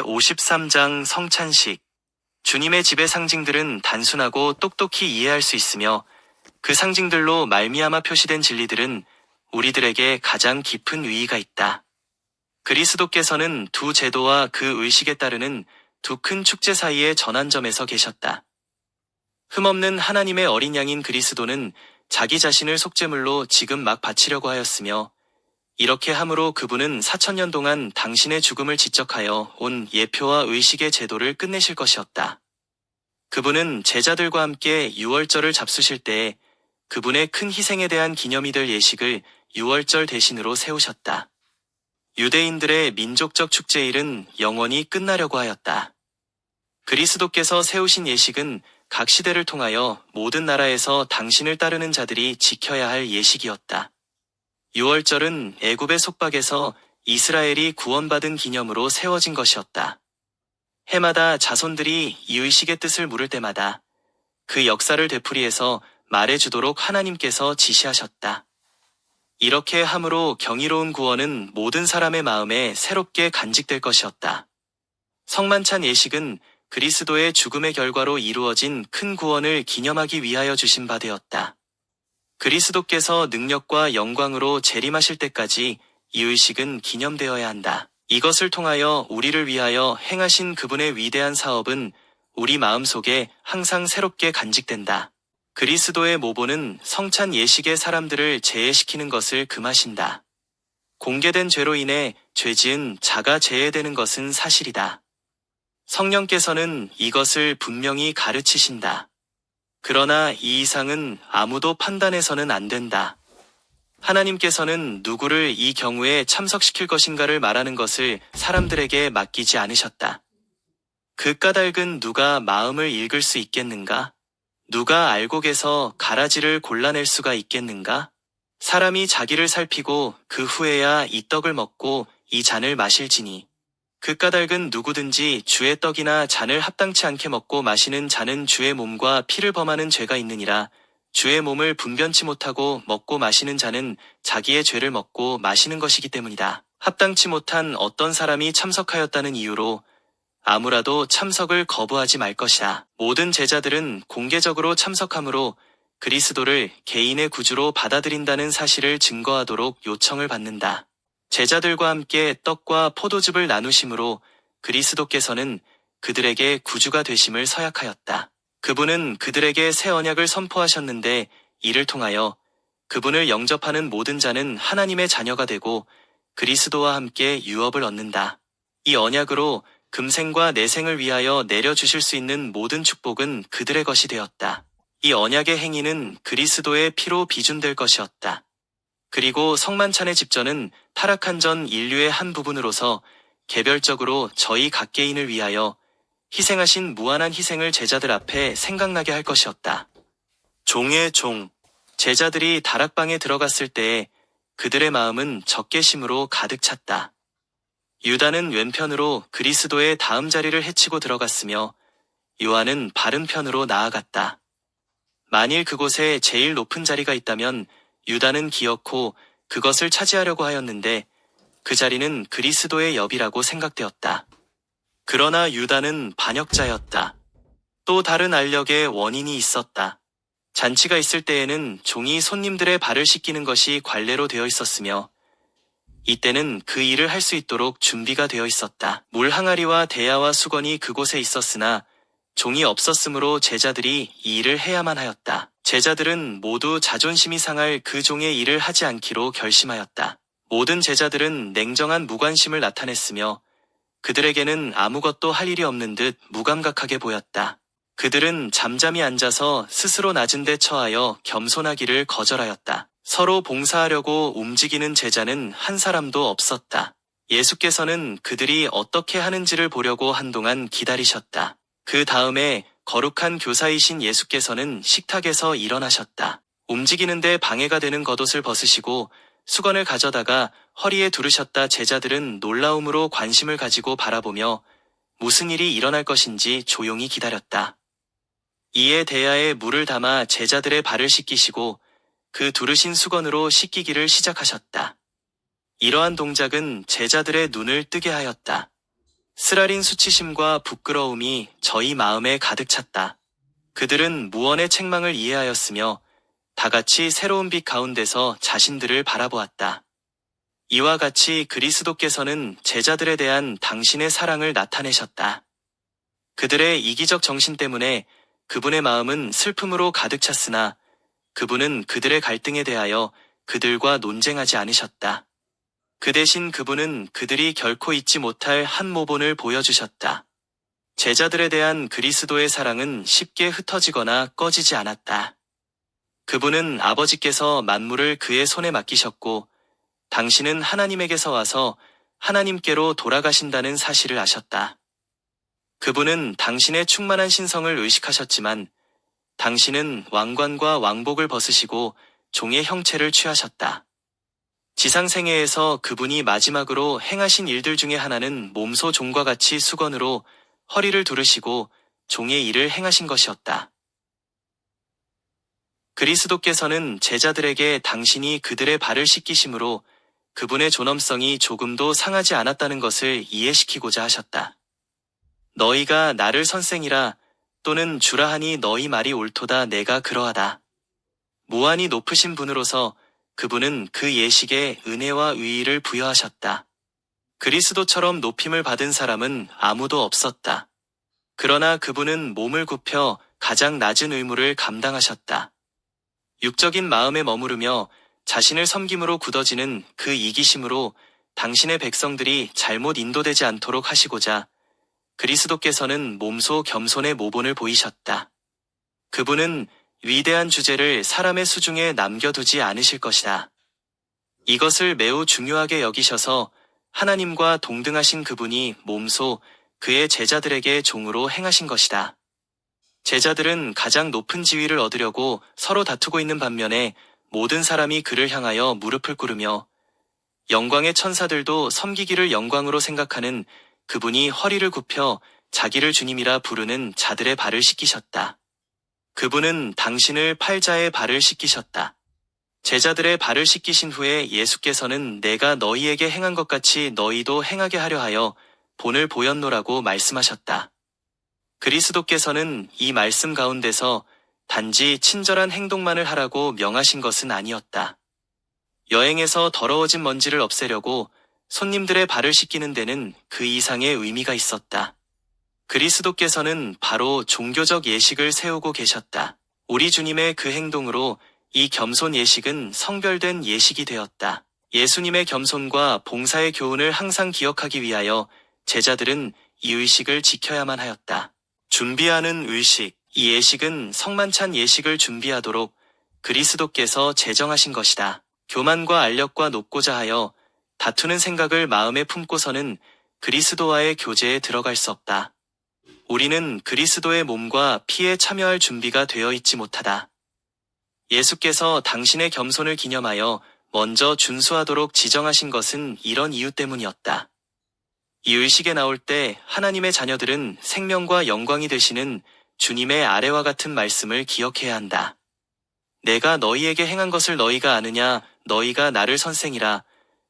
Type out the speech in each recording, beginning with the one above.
제53장 성찬식. 주님의 집의 상징들은 단순하고 똑똑히 이해할 수 있으며 그 상징들로 말미암아 표시된 진리들은 우리들에게 가장 깊은 의의가 있다. 그리스도께서는 두 제도와 그 의식에 따르는 두 큰 축제 사이의 전환점에서 계셨다. 흠없는 하나님의 어린 양인 그리스도는 자기 자신을 속죄물로 지금 막 바치려고 하였으며 이렇게 함으로 그분은 4000년 동안 당신의 죽음을 지적하여 온 예표와 의식의 제도를 끝내실 것이었다. 그분은 제자들과 함께 유월절을 잡수실 때에 그분의 큰 희생에 대한 기념이 될 예식을 유월절 대신으로 세우셨다. 유대인들의 민족적 축제일은 영원히 끝나려고 하였다. 그리스도께서 세우신 예식은 각 시대를 통하여 모든 나라에서 당신을 따르는 자들이 지켜야 할 예식이었다. 유월절은 애굽의 속박에서 이스라엘이 구원받은 기념으로 세워진 것이었다. 해마다 자손들이 이 의식의 뜻을 물을 때마다 그 역사를 되풀이해서 말해주도록 하나님께서 지시하셨다. 이렇게 함으로 경이로운 구원은 모든 사람의 마음에 새롭게 간직될 것이었다. 성만찬 예식은 그리스도의 죽음의 결과로 이루어진 큰 구원을 기념하기 위하여 주신 바 되었다. 그리스도께서 능력과 영광으로 재림하실 때까지 이 의식은 기념되어야 한다. 이것을 통하여 우리를 위하여 행하신 그분의 위대한 사업은 우리 마음속에 항상 새롭게 간직된다. 그리스도의 모보는 성찬 예식의 사람들을 제해시키는 것을 금하신다. 공개된 죄로 인해 죄지은 자가 제해되는 것은 사실이다. 성령께서는 이것을 분명히 가르치신다. 그러나 이 이상은 아무도 판단해서는 안 된다. 하나님께서는 누구를 이 경우에 참석시킬 것인가를 말하는 것을 사람들에게 맡기지 않으셨다. 그 까닭은 누가 마음을 읽을 수 있겠는가? 누가 알곡에서 가라지를 골라낼 수가 있겠는가? 사람이 자기를 살피고 그 후에야 이 떡을 먹고 이 잔을 마실지니 그 까닭은 누구든지 주의 떡이나 잔을 합당치 않게 먹고 마시는 자는 주의 몸과 피를 범하는 죄가 있느니라. 주의 몸을 분변치 못하고 먹고 마시는 자는 자기의 죄를 먹고 마시는 것이기 때문이다. 합당치 못한 어떤 사람이 참석하였다는 이유로 아무라도 참석을 거부하지 말 것이다. 모든 제자들은 공개적으로 참석함으로 그리스도를 개인의 구주로 받아들인다는 사실을 증거하도록 요청을 받는다. 제자들과 함께 떡과 포도즙을 나누심으로 그리스도께서는 그들에게 구주가 되심을 서약하였다. 그분은 그들에게 새 언약을 선포하셨는데 이를 통하여 그분을 영접하는 모든 자는 하나님의 자녀가 되고 그리스도와 함께 유업을 얻는다. 이 언약으로 금생과 내생을 위하여 내려주실 수 있는 모든 축복은 그들의 것이 되었다. 이 언약의 행위는 그리스도의 피로 비준될 것이었다. 그리고 성만찬의 집전은 타락한 전 인류의 한 부분으로서 개별적으로 저희 각개인을 위하여 희생하신 무한한 희생을 제자들 앞에 생각나게 할 것이었다. 종의 종. 제자들이 다락방에 들어갔을 때에 그들의 마음은 적개심으로 가득 찼다. 유다는 왼편으로 그리스도의 다음 자리를 헤치고 들어갔으며 요한은 바른 편으로 나아갔다. 만일 그곳에 제일 높은 자리가 있다면 유다는 기어코 그것을 차지하려고 하였는데 그 자리는 그리스도의 옆이라고 생각되었다. 그러나 유다는 반역자였다. 또 다른 알력의 원인이 있었다. 잔치가 있을 때에는 종이 손님들의 발을 씻기는 것이 관례로 되어 있었으며 이때는 그 일을 할 수 있도록 준비가 되어 있었다. 물 항아리와 대야와 수건이 그곳에 있었으나 종이 없었으므로 제자들이 이 일을 해야만 하였다. 제자들은 모두 자존심이 상할 그 종의 일을 하지 않기로 결심하였다. 모든 제자들은 냉정한 무관심을 나타냈으며 그들에게는 아무것도 할 일이 없는 듯 무감각하게 보였다. 그들은 잠잠히 앉아서 스스로 낮은 데 처하여 겸손하기를 거절하였다. 서로 봉사하려고 움직이는 제자는 한 사람도 없었다. 예수께서는 그들이 어떻게 하는지를 보려고 한동안 기다리셨다. 그 다음에 거룩한 교사이신 예수께서는 식탁에서 일어나셨다. 움직이는데 방해가 되는 겉옷을 벗으시고 수건을 가져다가 허리에 두르셨다. 제자들은 놀라움으로 관심을 가지고 바라보며 무슨 일이 일어날 것인지 조용히 기다렸다. 이에 대야에 물을 담아 제자들의 발을 씻기시고 그 두르신 수건으로 씻기기를 시작하셨다. 이러한 동작은 제자들의 눈을 뜨게 하였다. 쓰라린 수치심과 부끄러움이 저희 마음에 가득 찼다. 그들은 무언의 책망을 이해하였으며 다같이 새로운 빛 가운데서 자신들을 바라보았다. 이와 같이 그리스도께서는 제자들에 대한 당신의 사랑을 나타내셨다. 그들의 이기적 정신 때문에 그분의 마음은 슬픔으로 가득 찼으나 그분은 그들의 갈등에 대하여 그들과 논쟁하지 않으셨다. 그 대신 그분은 그들이 결코 잊지 못할 한 모본을 보여주셨다. 제자들에 대한 그리스도의 사랑은 쉽게 흩어지거나 꺼지지 않았다. 그분은 아버지께서 만물을 그의 손에 맡기셨고 당신은 하나님에게서 와서 하나님께로 돌아가신다는 사실을 아셨다. 그분은 당신의 충만한 신성을 의식하셨지만 당신은 왕관과 왕복을 벗으시고 종의 형체를 취하셨다. 지상생애에서 그분이 마지막으로 행하신 일들 중에 하나는 몸소 종과 같이 수건으로 허리를 두르시고 종의 일을 행하신 것이었다. 그리스도께서는 제자들에게 당신이 그들의 발을 씻기심으로 그분의 존엄성이 조금도 상하지 않았다는 것을 이해시키고자 하셨다. 너희가 나를 선생이라 또는 주라 하니 너희 말이 옳도다. 내가 그러하다. 무한히 높으신 분으로서 그분은 그 예식에 은혜와 의의를 부여하셨다. 그리스도처럼 높임을 받은 사람은 아무도 없었다. 그러나 그분은 몸을 굽혀 가장 낮은 의무를 감당하셨다. 육적인 마음에 머무르며 자신을 섬김으로 굳어지는 그 이기심으로 당신의 백성들이 잘못 인도되지 않도록 하시고자 그리스도께서는 몸소 겸손의 모본을 보이셨다. 그분은 위대한 주제를 사람의 수중에 남겨두지 않으실 것이다. 이것을 매우 중요하게 여기셔서 하나님과 동등하신 그분이 몸소 그의 제자들에게 종으로 행하신 것이다. 제자들은 가장 높은 지위를 얻으려고 서로 다투고 있는 반면에 모든 사람이 그를 향하여 무릎을 꿇으며 영광의 천사들도 섬기기를 영광으로 생각하는 그분이 허리를 굽혀 자기를 주님이라 부르는 자들의 발을 씻기셨다. 그분은 당신을 팔자의 발을 씻기셨다. 제자들의 발을 씻기신 후에 예수께서는 내가 너희에게 행한 것 같이 너희도 행하게 하려 하여 본을 보였노라고 말씀하셨다. 그리스도께서는 이 말씀 가운데서 단지 친절한 행동만을 하라고 명하신 것은 아니었다. 여행에서 더러워진 먼지를 없애려고 손님들의 발을 씻기는 데는 그 이상의 의미가 있었다. 그리스도께서는 바로 종교적 예식을 세우고 계셨다. 우리 주님의 그 행동으로 이 겸손 예식은 성별된 예식이 되었다. 예수님의 겸손과 봉사의 교훈을 항상 기억하기 위하여 제자들은 이 의식을 지켜야만 하였다. 준비하는 의식. 이 예식은 성만찬 예식을 준비하도록 그리스도께서 제정하신 것이다. 교만과 알력과 높고자 하여 다투는 생각을 마음에 품고서는 그리스도와의 교제에 들어갈 수 없다. 우리는 그리스도의 몸과 피에 참여할 준비가 되어 있지 못하다. 예수께서 당신의 겸손을 기념하여 먼저 준수하도록 지정하신 것은 이런 이유 때문이었다. 이 의식에 나올 때 하나님의 자녀들은 생명과 영광이 되시는 주님의 아래와 같은 말씀을 기억해야 한다. 내가 너희에게 행한 것을 너희가 아느냐? 너희가 나를 선생이라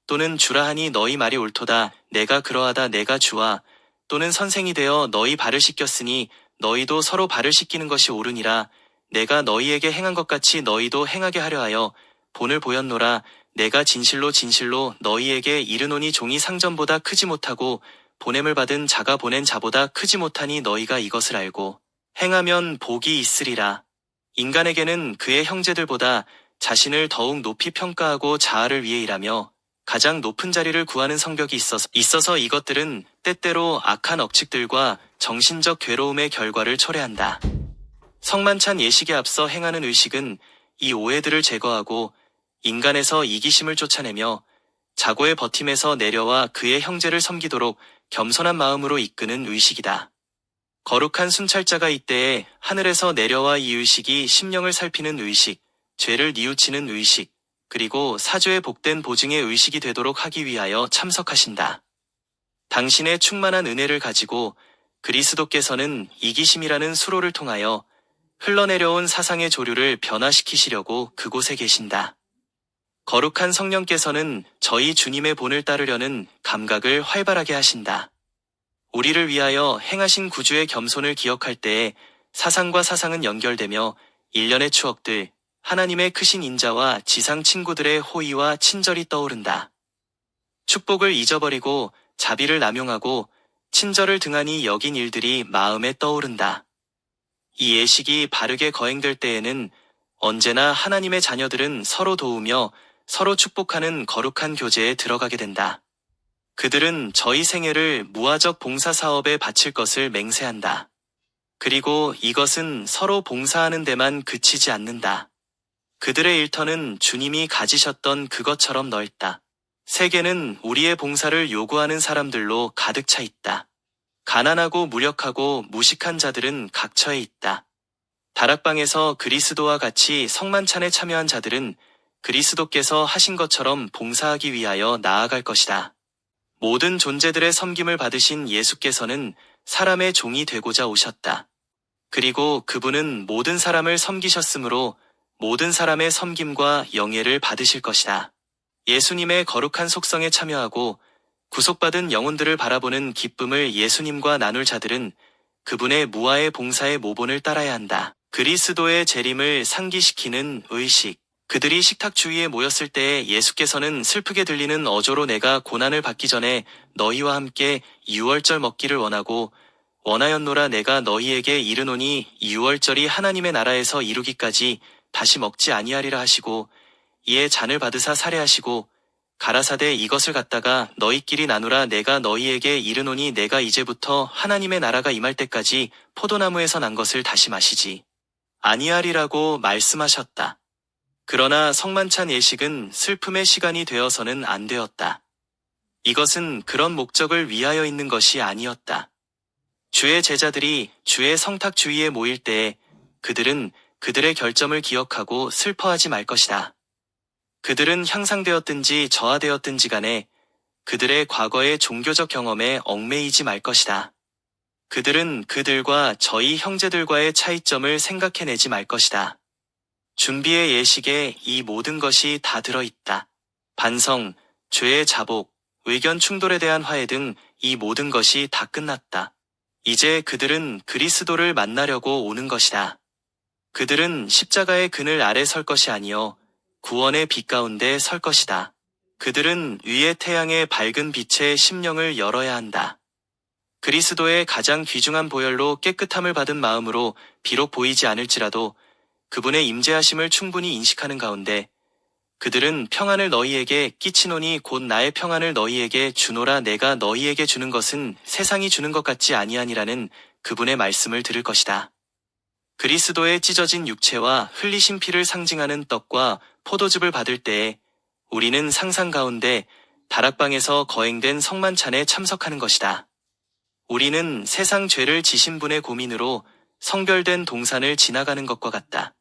또는 주라 하니 너희 말이 옳도다. 내가 그러하다. 내가 주와 또는 선생이 되어 너희 발을 씻겼으니 너희도 서로 발을 씻기는 것이 옳으니라. 내가 너희에게 행한 것 같이 너희도 행하게 하려 하여 본을 보였노라. 내가 진실로 진실로 너희에게 이르노니 종이 상전보다 크지 못하고 보냄을 받은 자가 보낸 자보다 크지 못하니 너희가 이것을 알고 행하면 복이 있으리라. 인간에게는 그의 형제들보다 자신을 더욱 높이 평가하고 자아를 위해 일하며 가장 높은 자리를 구하는 성격이 있어서 이것들은 때때로 악한 억측들과 정신적 괴로움의 결과를 초래한다. 성만찬 예식에 앞서 행하는 의식은 이 오해들을 제거하고 인간에서 이기심을 쫓아내며 자고의 버팀에서 내려와 그의 형제를 섬기도록 겸손한 마음으로 이끄는 의식이다. 거룩한 순찰자가 이때에 하늘에서 내려와 이 의식이 심령을 살피는 의식, 죄를 뉘우치는 의식, 그리고 사죄의 복된 보증의 의식이 되도록 하기 위하여 참석하신다. 당신의 충만한 은혜를 가지고 그리스도께서는 이기심이라는 수로를 통하여 흘러내려온 사상의 조류를 변화시키시려고 그곳에 계신다. 거룩한 성령께서는 저희 주님의 본을 따르려는 감각을 활발하게 하신다. 우리를 위하여 행하신 구주의 겸손을 기억할 때에 사상과 사상은 연결되며 일련의 추억들, 하나님의 크신 인자와 지상 친구들의 호의와 친절이 떠오른다. 축복을 잊어버리고 자비를 남용하고 친절을 등한히 여긴 일들이 마음에 떠오른다. 이 예식이 바르게 거행될 때에는 언제나 하나님의 자녀들은 서로 도우며 서로 축복하는 거룩한 교제에 들어가게 된다. 그들은 저희 생애를 무화적 봉사 사업에 바칠 것을 맹세한다. 그리고 이것은 서로 봉사하는 데만 그치지 않는다. 그들의 일터는 주님이 가지셨던 그것처럼 넓다. 세계는 우리의 봉사를 요구하는 사람들로 가득 차 있다. 가난하고 무력하고 무식한 자들은 각처에 있다. 다락방에서 그리스도와 같이 성만찬에 참여한 자들은 그리스도께서 하신 것처럼 봉사하기 위하여 나아갈 것이다. 모든 존재들의 섬김을 받으신 예수께서는 사람의 종이 되고자 오셨다. 그리고 그분은 모든 사람을 섬기셨으므로 모든 사람의 섬김과 영예를 받으실 것이다. 예수님의 거룩한 속성에 참여하고 구속받은 영혼들을 바라보는 기쁨을 예수님과 나눌 자들은 그분의 무아의 봉사의 모본을 따라야 한다. 그리스도의 재림을 상기시키는 의식. 그들이 식탁 주위에 모였을 때에 예수께서는 슬프게 들리는 어조로 내가 고난을 받기 전에 너희와 함께 유월절 먹기를 원하였노라 내가 너희에게 이르노니 유월절이 하나님의 나라에서 이루기까지 다시 먹지 아니하리라 하시고 이에 잔을 받으사 살해하시고 가라사대 이것을 갖다가 너희끼리 나누라 내가 너희에게 이르노니 내가 이제부터 하나님의 나라가 임할 때까지 포도나무에서 난 것을 다시 마시지 아니하리라고 말씀하셨다. 그러나 성만찬 예식은 슬픔의 시간이 되어서는 안 되었다. 이것은 그런 목적을 위하여 있는 것이 아니었다. 주의 제자들이 주의 성탁 주위에 모일 때에 그들은 그들의 결점을 기억하고 슬퍼하지 말 것이다. 그들은 향상되었든지 저하되었든지 간에 그들의 과거의 종교적 경험에 얽매이지 말 것이다. 그들은 그들과 저희 형제들과의 차이점을 생각해내지 말 것이다. 준비의 예식에 이 모든 것이 다 들어있다. 반성, 죄의 자복, 의견 충돌에 대한 화해 등 이 모든 것이 다 끝났다. 이제 그들은 그리스도를 만나려고 오는 것이다. 그들은 십자가의 그늘 아래 설 것이 아니요 구원의 빛 가운데 설 것이다. 그들은 위의 태양의 밝은 빛에 심령을 열어야 한다. 그리스도의 가장 귀중한 보혈로 깨끗함을 받은 마음으로 비록 보이지 않을지라도 그분의 임재하심을 충분히 인식하는 가운데 그들은 평안을 너희에게 끼치노니 곧 나의 평안을 너희에게 주노라 내가 너희에게 주는 것은 세상이 주는 것 같지 아니하니라는 그분의 말씀을 들을 것이다. 그리스도의 찢어진 육체와 흘리신 피를 상징하는 떡과 포도즙을 받을 때에 우리는 상상 가운데 다락방에서 거행된 성만찬에 참석하는 것이다. 우리는 세상 죄를 지신 분의 고민으로 성별된 동산을 지나가는 것과 같다.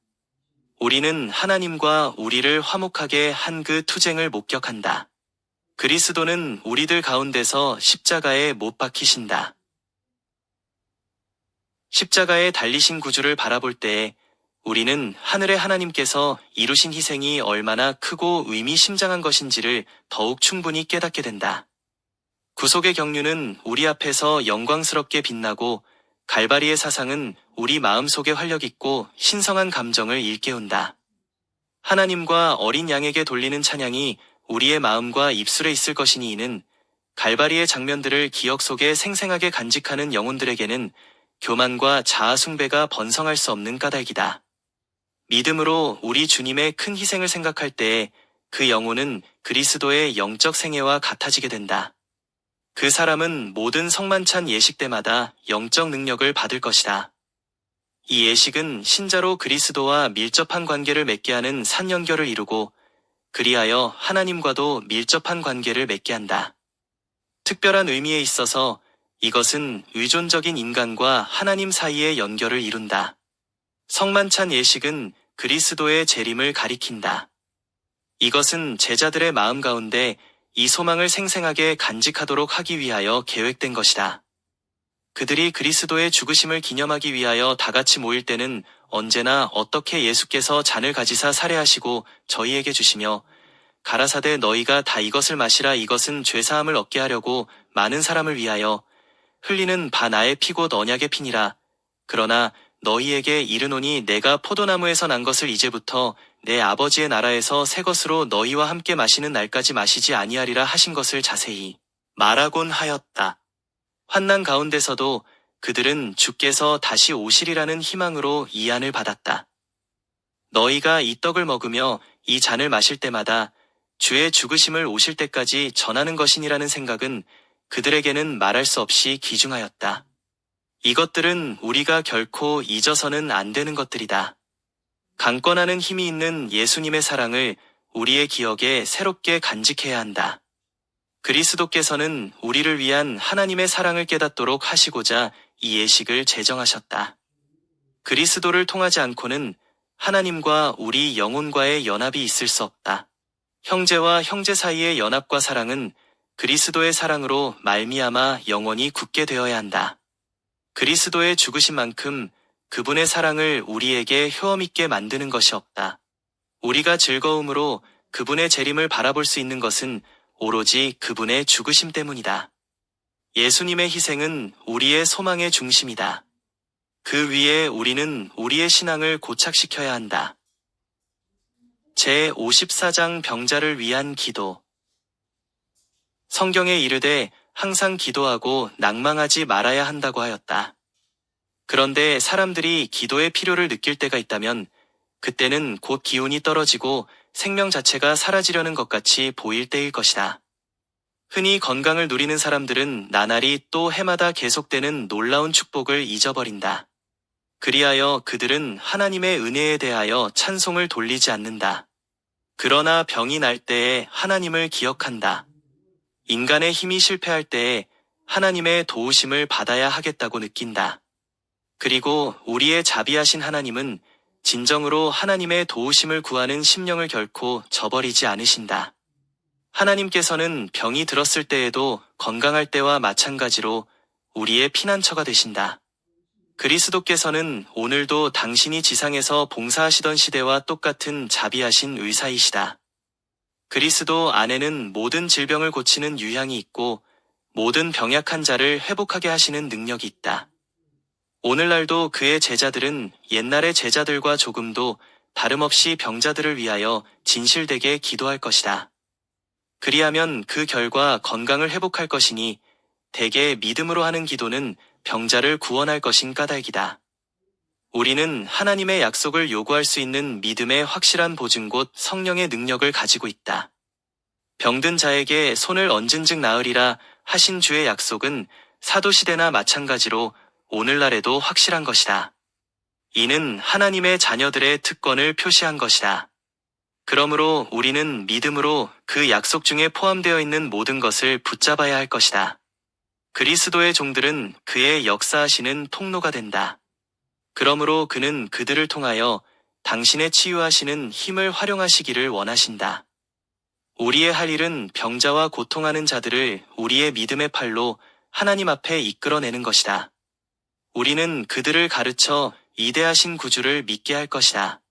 우리는 하나님과 우리를 화목하게 한 그 투쟁을 목격한다. 그리스도는 우리들 가운데서 십자가에 못 박히신다. 십자가에 달리신 구주를 바라볼 때에 우리는 하늘의 하나님께서 이루신 희생이 얼마나 크고 의미심장한 것인지를 더욱 충분히 깨닫게 된다. 구속의 경륜은 우리 앞에서 영광스럽게 빛나고 갈바리의 사상은 우리 마음속에 활력있고 신성한 감정을 일깨운다. 하나님과 어린 양에게 돌리는 찬양이 우리의 마음과 입술에 있을 것이니 이는 갈바리의 장면들을 기억 속에 생생하게 간직하는 영혼들에게는 교만과 자아숭배가 번성할 수 없는 까닭이다. 믿음으로 우리 주님의 큰 희생을 생각할 때에 그 영혼은 그리스도의 영적 생애와 같아지게 된다. 그 사람은 모든 성만찬 예식 때마다 영적 능력을 받을 것이다. 이 예식은 신자로 그리스도와 밀접한 관계를 맺게 하는 산연결을 이루고 그리하여 하나님과도 밀접한 관계를 맺게 한다. 특별한 의미에 있어서 이것은 의존적인 인간과 하나님 사이의 연결을 이룬다. 성만찬 예식은 그리스도의 재림을 가리킨다. 이것은 제자들의 마음 가운데 이 소망을 생생하게 간직하도록 하기 위하여 계획된 것이다. 그들이 그리스도의 죽으심을 기념하기 위하여 다같이 모일 때는 언제나 어떻게 예수께서 잔을 가지사 살해하시고 저희에게 주시며 가라사대 너희가 다 이것을 마시라 이것은 죄사함을 얻게 하려고 많은 사람을 위하여 흘리는 바 나의 피곧 언약의 피니라. 그러나 너희에게 이르노니 내가 포도나무에서 난 것을 이제부터 내 아버지의 나라에서 새 것으로 너희와 함께 마시는 날까지 마시지 아니하리라 하신 것을 자세히 말하곤 하였다. 환난 가운데서도 그들은 주께서 다시 오시리라는 희망으로 이 안을 받았다. 너희가 이 떡을 먹으며 이 잔을 마실 때마다 주의 죽으심을 오실 때까지 전하는 것이니라는 생각은 그들에게는 말할 수 없이 귀중하였다. 이것들은 우리가 결코 잊어서는 안 되는 것들이다. 강권하는 힘이 있는 예수님의 사랑을 우리의 기억에 새롭게 간직해야 한다. 그리스도께서는 우리를 위한 하나님의 사랑을 깨닫도록 하시고자 이 예식을 제정하셨다. 그리스도를 통하지 않고는 하나님과 우리 영혼과의 연합이 있을 수 없다. 형제와 형제 사이의 연합과 사랑은 그리스도의 사랑으로 말미암아 영원히 굳게 되어야 한다. 그리스도의 죽으신 만큼 그분의 사랑을 우리에게 효험있게 만드는 것이 없다. 우리가 즐거움으로 그분의 재림을 바라볼 수 있는 것은 오로지 그분의 죽으심 때문이다. 예수님의 희생은 우리의 소망의 중심이다. 그 위에 우리는 우리의 신앙을 고착시켜야 한다. 제54장 병자를 위한 기도. 성경에 이르되 항상 기도하고 낭망하지 말아야 한다고 하였다. 그런데 사람들이 기도의 필요를 느낄 때가 있다면 그때는 곧 기운이 떨어지고 생명 자체가 사라지려는 것 같이 보일 때일 것이다. 흔히 건강을 누리는 사람들은 나날이 또 해마다 계속되는 놀라운 축복을 잊어버린다. 그리하여 그들은 하나님의 은혜에 대하여 찬송을 돌리지 않는다. 그러나 병이 날 때에 하나님을 기억한다. 인간의 힘이 실패할 때에 하나님의 도우심을 받아야 하겠다고 느낀다. 그리고 우리의 자비하신 하나님은 진정으로 하나님의 도우심을 구하는 심령을 결코 저버리지 않으신다. 하나님께서는 병이 들었을 때에도 건강할 때와 마찬가지로 우리의 피난처가 되신다. 그리스도께서는 오늘도 당신이 지상에서 봉사하시던 시대와 똑같은 자비하신 의사이시다. 그리스도 안에는 모든 질병을 고치는 유향이 있고 모든 병약한 자를 회복하게 하시는 능력이 있다. 오늘날도 그의 제자들은 옛날의 제자들과 조금도 다름없이 병자들을 위하여 진실되게 기도할 것이다. 그리하면 그 결과 건강을 회복할 것이니 대개 믿음으로 하는 기도는 병자를 구원할 것인 까닭이다. 우리는 하나님의 약속을 요구할 수 있는 믿음의 확실한 보증 곧 성령의 능력을 가지고 있다. 병든 자에게 손을 얹은즉 나으리라 하신 주의 약속은 사도시대나 마찬가지로 오늘날에도 확실한 것이다. 이는 하나님의 자녀들의 특권을 표시한 것이다. 그러므로 우리는 믿음으로 그 약속 중에 포함되어 있는 모든 것을 붙잡아야 할 것이다. 그리스도의 종들은 그의 역사하시는 통로가 된다. 그러므로 그는 그들을 통하여 당신의 치유하시는 힘을 활용하시기를 원하신다. 우리의 할 일은 병자와 고통하는 자들을 우리의 믿음의 팔로 하나님 앞에 이끌어내는 것이다. 우리는 그들을 가르쳐 위대하신 구주를 믿게 할 것이다.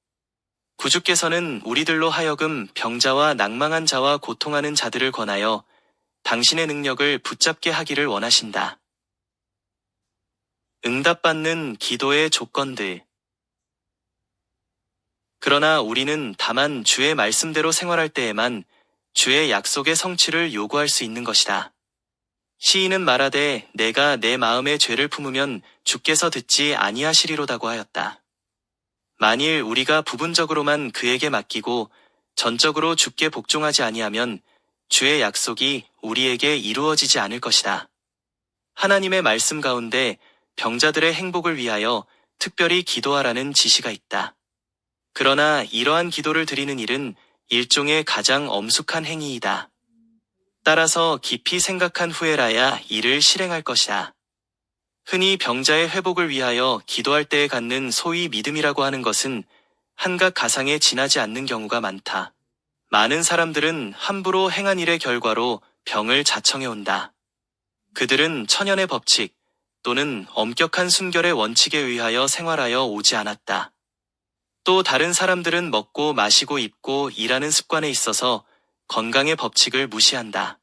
구주께서는 우리들로 하여금 병자와 낭망한 자와 고통하는 자들을 권하여 당신의 능력을 붙잡게 하기를 원하신다. 응답받는 기도의 조건들. 그러나 우리는 다만 주의 말씀대로 생활할 때에만 주의 약속의 성취를 요구할 수 있는 것이다. 시인은 말하되 내가 내 마음의 죄를 품으면 주께서 듣지 아니하시리로다고 하였다. 만일 우리가 부분적으로만 그에게 맡기고 전적으로 주께 복종하지 아니하면 주의 약속이 우리에게 이루어지지 않을 것이다. 하나님의 말씀 가운데 병자들의 행복을 위하여 특별히 기도하라는 지시가 있다. 그러나 이러한 기도를 드리는 일은 일종의 가장 엄숙한 행위이다. 따라서 깊이 생각한 후에라야 이를 실행할 것이다. 흔히 병자의 회복을 위하여 기도할 때에 갖는 소위 믿음이라고 하는 것은 한갓 가상에 지나지 않는 경우가 많다. 많은 사람들은 함부로 행한 일의 결과로 병을 자청해온다. 그들은 천연의 법칙 또는 엄격한 순결의 원칙에 의하여 생활하여 오지 않았다. 또 다른 사람들은 먹고 마시고 입고 일하는 습관에 있어서 건강의 법칙을 무시한다.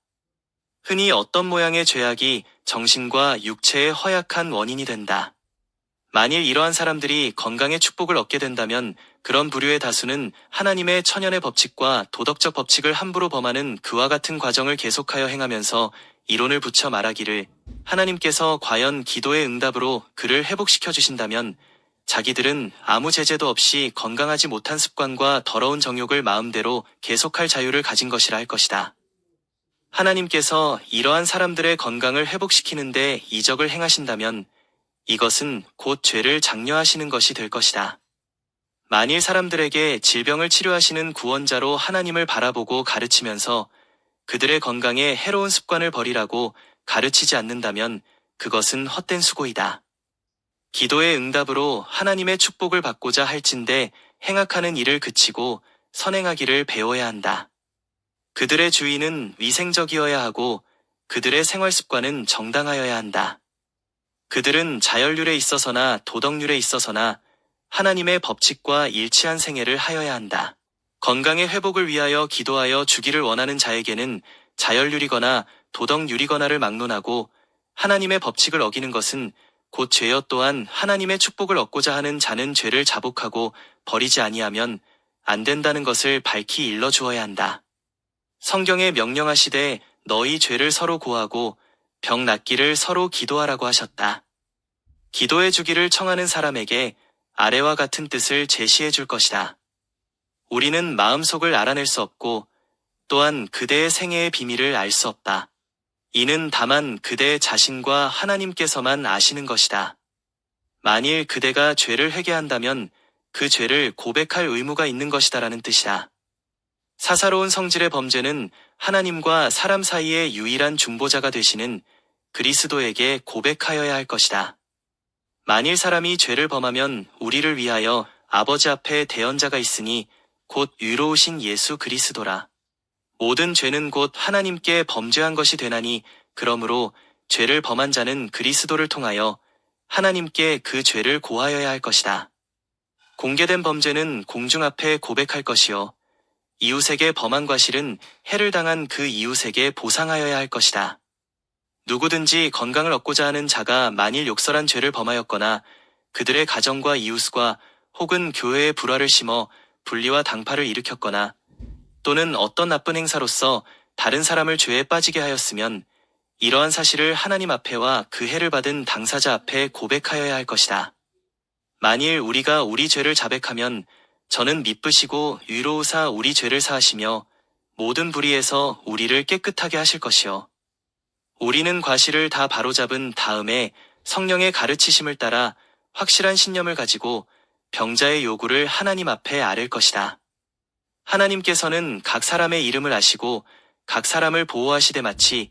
흔히 어떤 모양의 죄악이 정신과 육체의 허약한 원인이 된다. 만일 이러한 사람들이 건강의 축복을 얻게 된다면 그런 부류의 다수는 하나님의 천연의 법칙과 도덕적 법칙을 함부로 범하는 그와 같은 과정을 계속하여 행하면서 이론을 붙여 말하기를 하나님께서 과연 기도의 응답으로 그를 회복시켜 주신다면 자기들은 아무 제재도 없이 건강하지 못한 습관과 더러운 정욕을 마음대로 계속할 자유를 가진 것이라 할 것이다. 하나님께서 이러한 사람들의 건강을 회복시키는데 이적을 행하신다면 이것은 곧 죄를 장려하시는 것이 될 것이다. 만일 사람들에게 질병을 치료하시는 구원자로 하나님을 바라보고 가르치면서 그들의 건강에 해로운 습관을 버리라고 가르치지 않는다면 그것은 헛된 수고이다. 기도의 응답으로 하나님의 축복을 받고자 할진대 행악하는 일을 그치고 선행하기를 배워야 한다. 그들의 주의는 위생적이어야 하고 그들의 생활 습관은 정당하여야 한다. 그들은 자연률에 있어서나 도덕률에 있어서나 하나님의 법칙과 일치한 생애를 하여야 한다. 건강의 회복을 위하여 기도하여 주기를 원하는 자에게는 자연률이거나 도덕률이거나를 막론하고 하나님의 법칙을 어기는 것은 곧 죄여 또한 하나님의 축복을 얻고자 하는 자는 죄를 자복하고 버리지 아니하면 안 된다는 것을 밝히 일러주어야 한다. 성경에 명령하시되 너희 죄를 서로 고하고 병 낫기를 서로 기도하라고 하셨다. 기도해 주기를 청하는 사람에게 아래와 같은 뜻을 제시해 줄 것이다. 우리는 마음속을 알아낼 수 없고 또한 그대의 생애의 비밀을 알 수 없다. 이는 다만 그대 자신과 하나님께서만 아시는 것이다. 만일 그대가 죄를 회개한다면 그 죄를 고백할 의무가 있는 것이다라는 뜻이다. 사사로운 성질의 범죄는 하나님과 사람 사이의 유일한 중보자가 되시는 그리스도에게 고백하여야 할 것이다. 만일 사람이 죄를 범하면 우리를 위하여 아버지 앞에 대언자가 있으니 곧 의로우신 예수 그리스도라. 모든 죄는 곧 하나님께 범죄한 것이 되나니 그러므로 죄를 범한 자는 그리스도를 통하여 하나님께 그 죄를 고하여야 할 것이다. 공개된 범죄는 공중 앞에 고백할 것이요 이웃에게 범한 과실은 해를 당한 그 이웃에게 보상하여야 할 것이다. 누구든지 건강을 얻고자 하는 자가 만일 욕설한 죄를 범하였거나 그들의 가정과 이웃과 혹은 교회에 불화를 심어 분리와 당파를 일으켰거나 또는 어떤 나쁜 행사로서 다른 사람을 죄에 빠지게 하였으면 이러한 사실을 하나님 앞에와 그 해를 받은 당사자 앞에 고백하여야 할 것이다. 만일 우리가 우리 죄를 자백하면 저는 미쁘시고 위로우사 우리 죄를 사하시며 모든 불의에서 우리를 깨끗하게 하실 것이요 우리는 과실을 다 바로잡은 다음에 성령의 가르치심을 따라 확실한 신념을 가지고 병자의 요구를 하나님 앞에 아뢰을 것이다. 하나님께서는 각 사람의 이름을 아시고 각 사람을 보호하시되 마치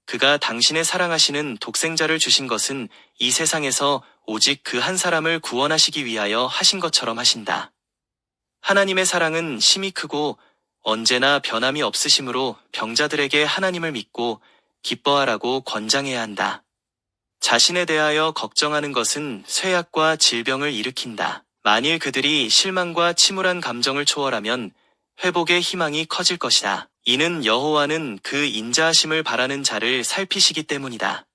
그가 당신의 사랑하시는 독생자를 주신 것은 이 세상에서 오직 그 한 사람을 구원하시기 위하여 하신 것처럼 하신다. 하나님의 사랑은 심히 크고 언제나 변함이 없으심으로 병자들에게 하나님을 믿고 기뻐하라고 권장해야 한다. 자신에 대하여 걱정하는 것은 쇠약과 질병을 일으킨다. 만일 그들이 실망과 침울한 감정을 초월하면 회복의 희망이 커질 것이다. 이는 여호와는 그 인자하심을 바라는 자를 살피시기 때문이다.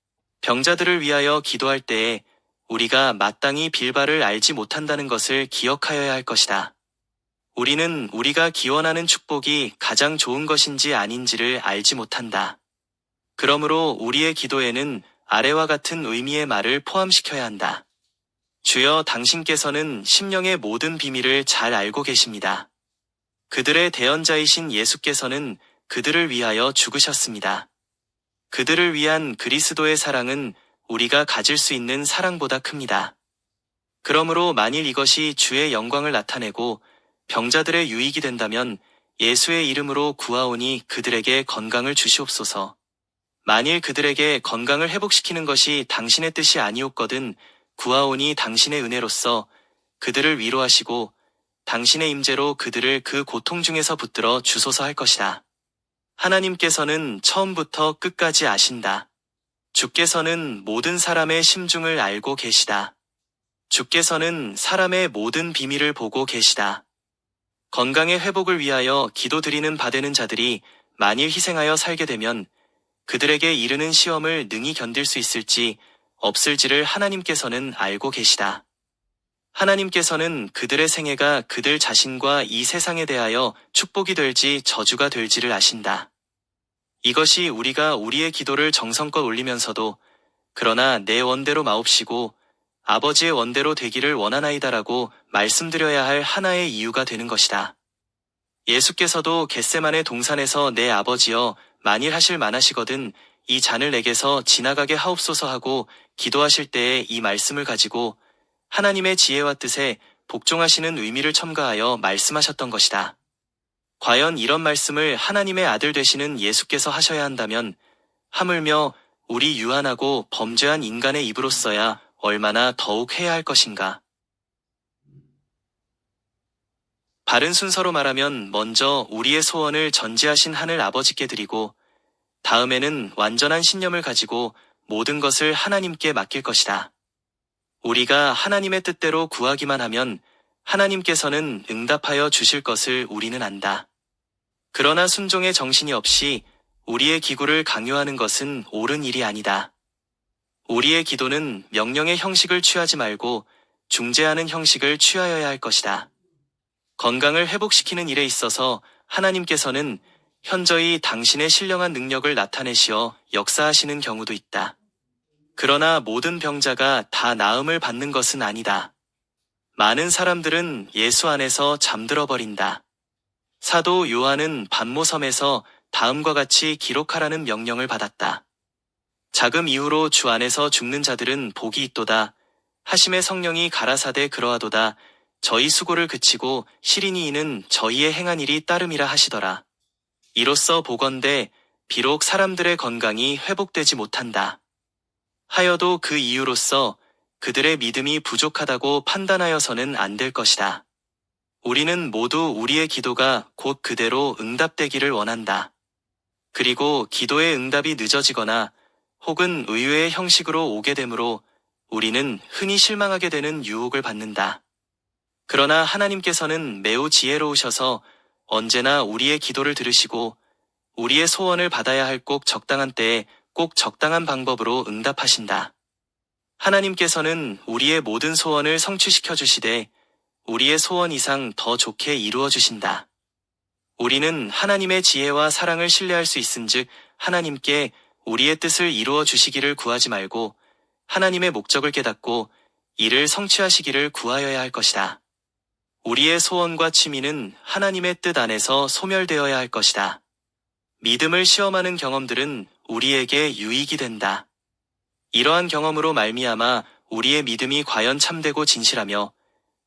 병자들을 위하여 기도할 때에 우리가 마땅히 빌바를 알지 못한다는 것을 기억하여야 할 것이다. 우리는 우리가 기원하는 축복이 가장 좋은 것인지 아닌지를 알지 못한다. 그러므로 우리의 기도에는 아래와 같은 의미의 말을 포함시켜야 한다. 주여 당신께서는 심령의 모든 비밀을 잘 알고 계십니다. 그들의 대언자이신 예수께서는 그들을 위하여 죽으셨습니다. 그들을 위한 그리스도의 사랑은 우리가 가질 수 있는 사랑보다 큽니다. 그러므로 만일 이것이 주의 영광을 나타내고 병자들의 유익이 된다면 예수의 이름으로 구하오니 그들에게 건강을 주시옵소서. 만일 그들에게 건강을 회복시키는 것이 당신의 뜻이 아니옵거든 구하오니 당신의 은혜로써 그들을 위로하시고 당신의 임재로 그들을 그 고통 중에서 붙들어 주소서 할 것이다. 하나님께서는 처음부터 끝까지 아신다. 주께서는 모든 사람의 심중을 알고 계시다. 주께서는 사람의 모든 비밀을 보고 계시다. 건강의 회복을 위하여 기도드리는 바되는 자들이 만일 희생하여 살게 되면 그들에게 이르는 시험을 능히 견딜 수 있을지 없을지를 하나님께서는 알고 계시다. 하나님께서는 그들의 생애가 그들 자신과 이 세상에 대하여 축복이 될지 저주가 될지를 아신다. 이것이 우리가 우리의 기도를 정성껏 올리면서도 그러나 내 원대로 마옵시고 아버지의 원대로 되기를 원하나이다라고 말씀드려야 할 하나의 이유가 되는 것이다. 예수께서도 겟세마네 동산에서 내 아버지여 만일 하실 만하시거든 이 잔을 내게서 지나가게 하옵소서 하고 기도하실 때에 이 말씀을 가지고 하나님의 지혜와 뜻에 복종하시는 의미를 첨가하여 말씀하셨던 것이다. 과연 이런 말씀을 하나님의 아들 되시는 예수께서 하셔야 한다면 하물며 우리 유한하고 범죄한 인간의 입으로써야 얼마나 더욱 해야 할 것인가. 바른 순서로 말하면 먼저 우리의 소원을 전지하신 하늘 아버지께 드리고 다음에는 완전한 신념을 가지고 모든 것을 하나님께 맡길 것이다. 우리가 하나님의 뜻대로 구하기만 하면 하나님께서는 응답하여 주실 것을 우리는 안다. 그러나 순종의 정신이 없이 우리의 기구를 강요하는 것은 옳은 일이 아니다. 우리의 기도는 명령의 형식을 취하지 말고 중재하는 형식을 취하여야 할 것이다. 건강을 회복시키는 일에 있어서 하나님께서는 현저히 당신의 신령한 능력을 나타내시어 역사하시는 경우도 있다. 그러나 모든 병자가 다 나음을 받는 것은 아니다. 많은 사람들은 예수 안에서 잠들어 버린다. 사도 요한은 반모섬에서 다음과 같이 기록하라는 명령을 받았다. 자금 이후로 주 안에서 죽는 자들은 복이 있도다. 하심의 성령이 가라사대 그러하도다. 저희 수고를 그치고 시리니 이는 저희의 행한 일이 따름이라 하시더라. 이로써 보건대 비록 사람들의 건강이 회복되지 못한다. 하여도 그 이유로서 그들의 믿음이 부족하다고 판단하여서는 안 될 것이다. 우리는 모두 우리의 기도가 곧 그대로 응답되기를 원한다. 그리고 기도의 응답이 늦어지거나 혹은 의외의 형식으로 오게 되므로 우리는 흔히 실망하게 되는 유혹을 받는다. 그러나 하나님께서는 매우 지혜로우셔서 언제나 우리의 기도를 들으시고 우리의 소원을 받아야 할 꼭 적당한 때에 꼭 적당한 방법으로 응답하신다. 하나님께서는 우리의 모든 소원을 성취시켜 주시되 우리의 소원 이상 더 좋게 이루어 주신다. 우리는 하나님의 지혜와 사랑을 신뢰할 수 있은즉 하나님께 우리의 뜻을 이루어 주시기를 구하지 말고 하나님의 목적을 깨닫고 이를 성취하시기를 구하여야 할 것이다. 우리의 소원과 취미는 하나님의 뜻 안에서 소멸되어야 할 것이다. 믿음을 시험하는 경험들은 우리에게 유익이 된다. 이러한 경험으로 말미암아 우리의 믿음이 과연 참되고 진실하며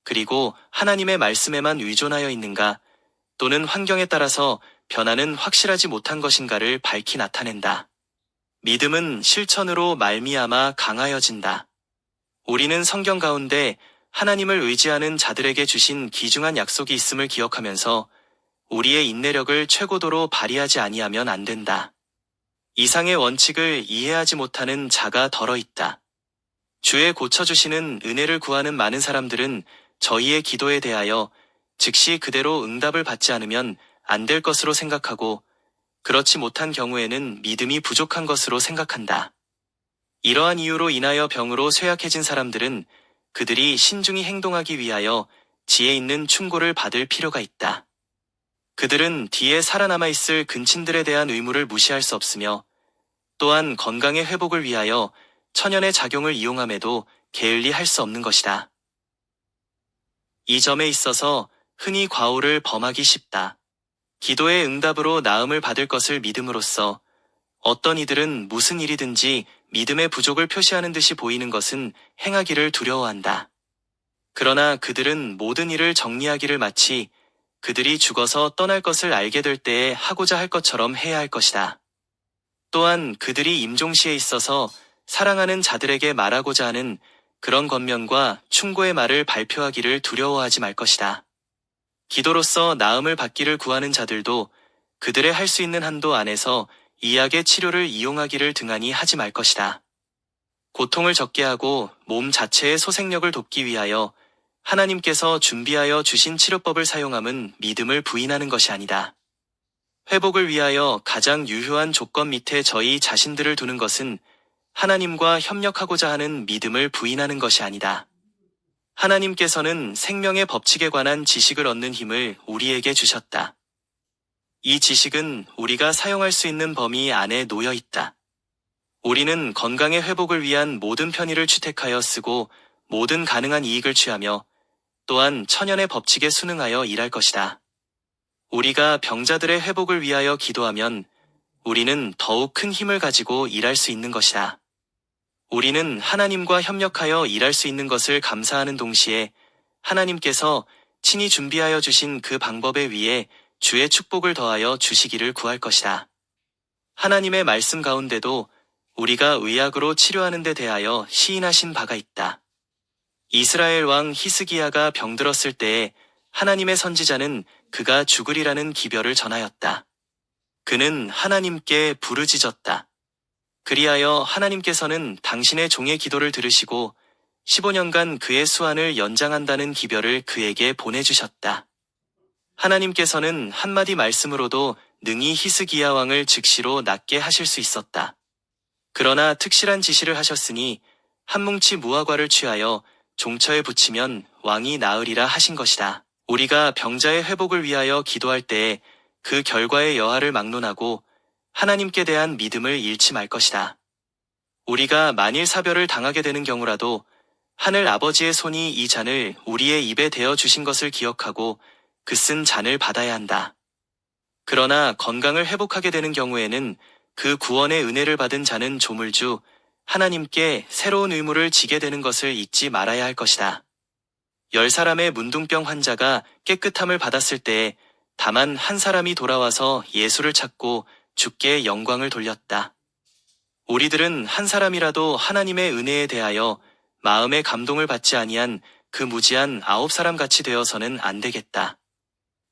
그리고 하나님의 말씀에만 의존하여 있는가 또는 환경에 따라서 변화는 확실하지 못한 것인가를 밝히 나타낸다. 믿음은 실천으로 말미암아 강하여진다. 우리는 성경 가운데 하나님을 의지하는 자들에게 주신 귀중한 약속이 있음을 기억하면서 우리의 인내력을 최고도로 발휘하지 아니하면 안 된다. 이상의 원칙을 이해하지 못하는 자가 덜어 있다. 주의 고쳐주시는 은혜를 구하는 많은 사람들은 저희의 기도에 대하여 즉시 그대로 응답을 받지 않으면 안 될 것으로 생각하고 그렇지 못한 경우에는 믿음이 부족한 것으로 생각한다. 이러한 이유로 인하여 병으로 쇠약해진 사람들은 그들이 신중히 행동하기 위하여 지혜 있는 충고를 받을 필요가 있다. 그들은 뒤에 살아남아 있을 근친들에 대한 의무를 무시할 수 없으며 또한 건강의 회복을 위하여 천연의 작용을 이용함에도 게을리 할 수 없는 것이다. 이 점에 있어서 흔히 과오를 범하기 쉽다. 기도의 응답으로 나음을 받을 것을 믿음으로써 어떤 이들은 무슨 일이든지 믿음의 부족을 표시하는 듯이 보이는 것은 행하기를 두려워한다. 그러나 그들은 모든 일을 정리하기를 마치 그들이 죽어서 떠날 것을 알게 될 때에 하고자 할 것처럼 해야 할 것이다. 또한 그들이 임종시에 있어서 사랑하는 자들에게 말하고자 하는 그런 권면과 충고의 말을 발표하기를 두려워하지 말 것이다. 기도로서 나음을 받기를 구하는 자들도 그들의 할 수 있는 한도 안에서 이 약의 치료를 이용하기를 등한히 하지 말 것이다. 고통을 적게 하고 몸 자체의 소생력을 돕기 위하여 하나님께서 준비하여 주신 치료법을 사용함은 믿음을 부인하는 것이 아니다. 회복을 위하여 가장 유효한 조건 밑에 저희 자신들을 두는 것은 하나님과 협력하고자 하는 믿음을 부인하는 것이 아니다. 하나님께서는 생명의 법칙에 관한 지식을 얻는 힘을 우리에게 주셨다. 이 지식은 우리가 사용할 수 있는 범위 안에 놓여 있다. 우리는 건강의 회복을 위한 모든 편의를 채택하여 쓰고 모든 가능한 이익을 취하며 또한 천연의 법칙에 순응하여 일할 것이다. 우리가 병자들의 회복을 위하여 기도하면 우리는 더욱 큰 힘을 가지고 일할 수 있는 것이다. 우리는 하나님과 협력하여 일할 수 있는 것을 감사하는 동시에 하나님께서 친히 준비하여 주신 그 방법에 위해 주의 축복을 더하여 주시기를 구할 것이다. 하나님의 말씀 가운데도 우리가 의학으로 치료하는 데 대하여 시인하신 바가 있다. 이스라엘 왕 히스기야가 병들었을 때에 하나님의 선지자는 그가 죽으리라는 기별을 전하였다. 그는 하나님께 부르짖었다. 그리하여 하나님께서는 당신의 종의 기도를 들으시고 15년간 그의 수완을 연장한다는 기별을 그에게 보내주셨다. 하나님께서는 한마디 말씀으로도 능히 히스기야 왕을 즉시로 낫게 하실 수 있었다. 그러나 특실한 지시를 하셨으니 한 뭉치 무화과를 취하여 종처에 붙이면 왕이 나으리라 하신 것이다. 우리가 병자의 회복을 위하여 기도할 때에 그 결과의 여하를 막론하고 하나님께 대한 믿음을 잃지 말 것이다. 우리가 만일 사별을 당하게 되는 경우라도 하늘 아버지의 손이 이 잔을 우리의 입에 대어 주신 것을 기억하고 그 쓴 잔을 받아야 한다. 그러나 건강을 회복하게 되는 경우에는 그 구원의 은혜를 받은 자는 조물주 하나님께 새로운 의무를 지게 되는 것을 잊지 말아야 할 것이다. 10사람의 문둥병 환자가 깨끗함을 받았을 때에 다만 한 사람이 돌아와서 예수를 찾고 주께 영광을 돌렸다. 우리들은 한 사람이라도 하나님의 은혜에 대하여 마음의 감동을 받지 아니한 그 무지한 9사람 같이 되어서는 안 되겠다.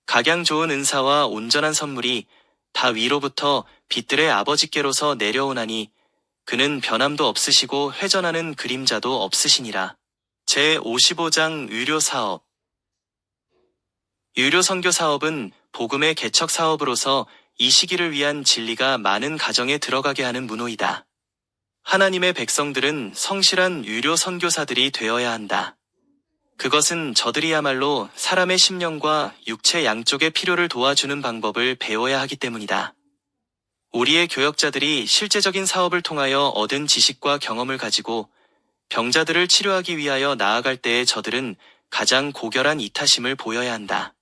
각양 좋은 은사와 온전한 선물이 다 위로부터 빛들의 아버지께로서 내려오나니 그는 변함도 없으시고 회전하는 그림자도 없으시니라. 제55장 유료사업. 유료선교사업은 복음의 개척사업으로서 이 시기를 위한 진리가 많은 가정에 들어가게 하는 문호이다. 하나님의 백성들은 성실한 유료선교사들이 되어야 한다. 그것은 저들이야말로 사람의 심령과 육체 양쪽의 필요를 도와주는 방법을 배워야 하기 때문이다. 우리의 교역자들이 실제적인 사업을 통하여 얻은 지식과 경험을 가지고 병자들을 치료하기 위하여 나아갈 때에 저들은 가장 고결한 이타심을 보여야 한다.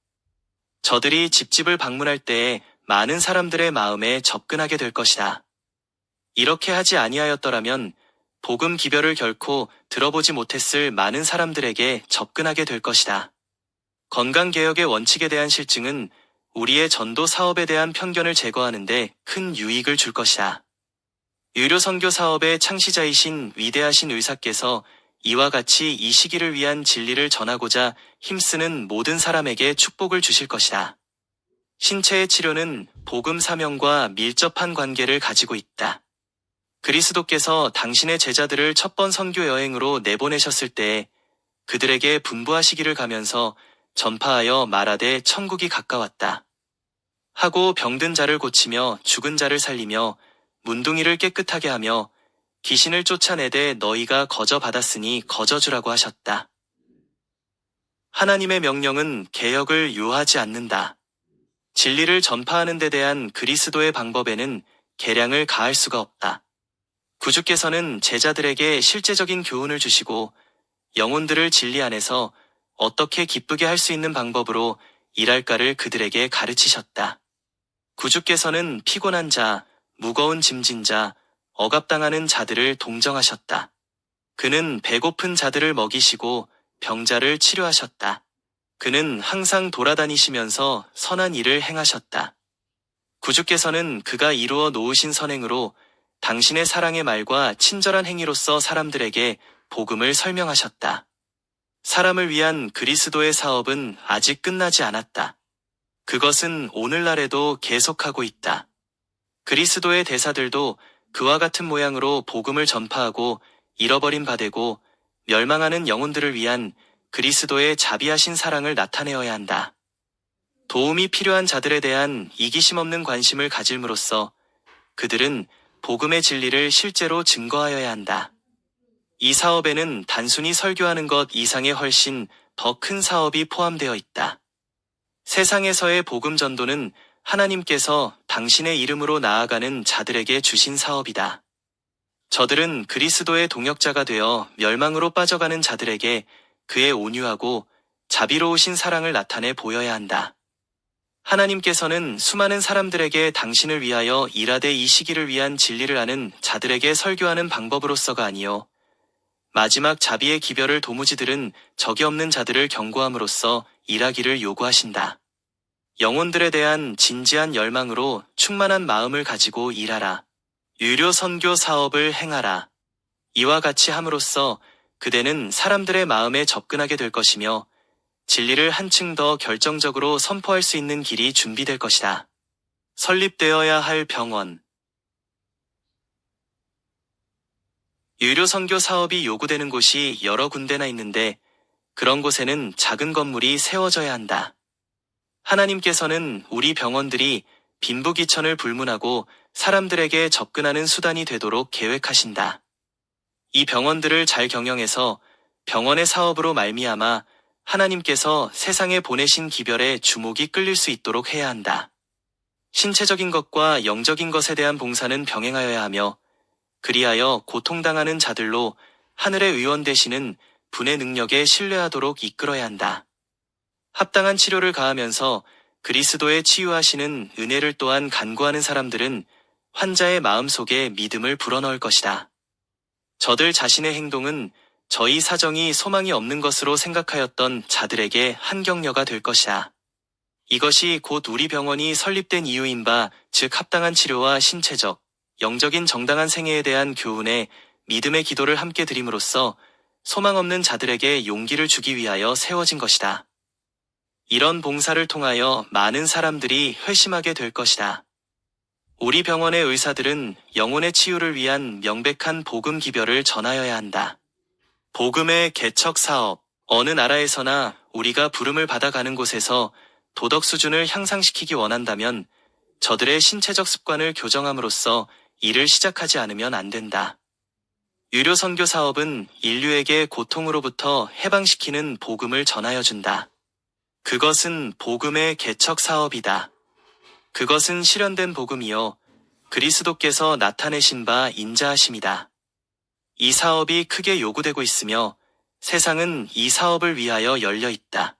저들이 집집을 방문할 때에 많은 사람들의 마음에 접근하게 될 것이다. 이렇게 하지 아니하였더라면 복음 기별을 결코 들어보지 못했을 많은 사람들에게 접근하게 될 것이다. 건강개혁의 원칙에 대한 실증은 우리의 전도 사업에 대한 편견을 제거하는 데 큰 유익을 줄 것이다. 유료선교 사업의 창시자이신 위대하신 의사께서 이와 같이 이 시기를 위한 진리를 전하고자 힘쓰는 모든 사람에게 축복을 주실 것이다. 신체의 치료는 복음 사명과 밀접한 관계를 가지고 있다. 그리스도께서 당신의 제자들을 첫 번 선교 여행으로 내보내셨을 때에 그들에게 분부하시기를 가면서 전파하여 말하되 천국이 가까웠다. 하고 병든 자를 고치며 죽은 자를 살리며 문둥이를 깨끗하게 하며 귀신을 쫓아내되 너희가 거저 받았으니 거저 주라고 하셨다. 하나님의 명령은 개혁을 요하지 않는다. 진리를 전파하는 데 대한 그리스도의 방법에는 계량을 가할 수가 없다. 구주께서는 제자들에게 실제적인 교훈을 주시고 영혼들을 진리 안에서 어떻게 기쁘게 할 수 있는 방법으로 일할까를 그들에게 가르치셨다. 구주께서는 피곤한 자, 무거운 짐진 자, 억압당하는 자들을 동정하셨다. 그는 배고픈 자들을 먹이시고 병자를 치료하셨다. 그는 항상 돌아다니시면서 선한 일을 행하셨다. 구주께서는 그가 이루어 놓으신 선행으로 당신의 사랑의 말과 친절한 행위로서 사람들에게 복음을 설명하셨다. 사람을 위한 그리스도의 사업은 아직 끝나지 않았다. 그것은 오늘날에도 계속하고 있다. 그리스도의 대사들도 그와 같은 모양으로 복음을 전파하고 잃어버린 바 되고 멸망하는 영혼들을 위한 그리스도의 자비하신 사랑을 나타내어야 한다. 도움이 필요한 자들에 대한 이기심 없는 관심을 가질므로써 그들은 복음의 진리를 실제로 증거하여야 한다. 이 사업에는 단순히 설교하는 것 이상의 훨씬 더 큰 사업이 포함되어 있다. 세상에서의 복음 전도는 하나님께서 당신의 이름으로 나아가는 자들에게 주신 사업이다. 저들은 그리스도의 동역자가 되어 멸망으로 빠져가는 자들에게 그의 온유하고 자비로우신 사랑을 나타내 보여야 한다. 하나님께서는 수많은 사람들에게 당신을 위하여 일하되 이 시기를 위한 진리를 아는 자들에게 설교하는 방법으로서가 아니요 마지막 자비의 기별을 도무지들은 적이 없는 자들을 경고함으로써 일하기를 요구하신다. 영혼들에 대한 진지한 열망으로 충만한 마음을 가지고 일하라. 유료 선교 사업을 행하라. 이와 같이 함으로써 그대는 사람들의 마음에 접근하게 될 것이며 진리를 한층 더 결정적으로 선포할 수 있는 길이 준비될 것이다. 설립되어야 할 병원. 유료 선교 사업이 요구되는 곳이 여러 군데나 있는데 그런 곳에는 작은 건물이 세워져야 한다. 하나님께서는 우리 병원들이 빈부귀천을 불문하고 사람들에게 접근하는 수단이 되도록 계획하신다. 이 병원들을 잘 경영해서 병원의 사업으로 말미암아 하나님께서 세상에 보내신 기별에 주목이 끌릴 수 있도록 해야 한다. 신체적인 것과 영적인 것에 대한 봉사는 병행하여야 하며 그리하여 고통당하는 자들로 하늘의 의원 되시는 분의 능력에 신뢰하도록 이끌어야 한다. 합당한 치료를 가하면서 그리스도의 치유하시는 은혜를 또한 간구하는 사람들은 환자의 마음속에 믿음을 불어넣을 것이다. 저들 자신의 행동은 저희 사정이 소망이 없는 것으로 생각하였던 자들에게 한격려가 될 것이다. 이것이 곧 우리 병원이 설립된 이유인 바, 즉 합당한 치료와 신체적, 영적인 정당한 생애에 대한 교훈에 믿음의 기도를 함께 드림으로써 소망 없는 자들에게 용기를 주기 위하여 세워진 것이다. 이런 봉사를 통하여 많은 사람들이 회심하게 될 것이다. 우리 병원의 의사들은 영혼의 치유를 위한 명백한 복음 기별을 전하여야 한다. 복음의 개척 사업. 어느 나라에서나 우리가 부름을 받아가는 곳에서 도덕 수준을 향상시키기 원한다면 저들의 신체적 습관을 교정함으로써 일을 시작하지 않으면 안 된다. 유료 선교 사업은 인류에게 고통으로부터 해방시키는 복음을 전하여 준다. 그것은 복음의 개척 사업이다. 그것은 실현된 복음이요 그리스도께서 나타내신 바 인자하심이다. 이 사업이 크게 요구되고 있으며 세상은 이 사업을 위하여 열려 있다.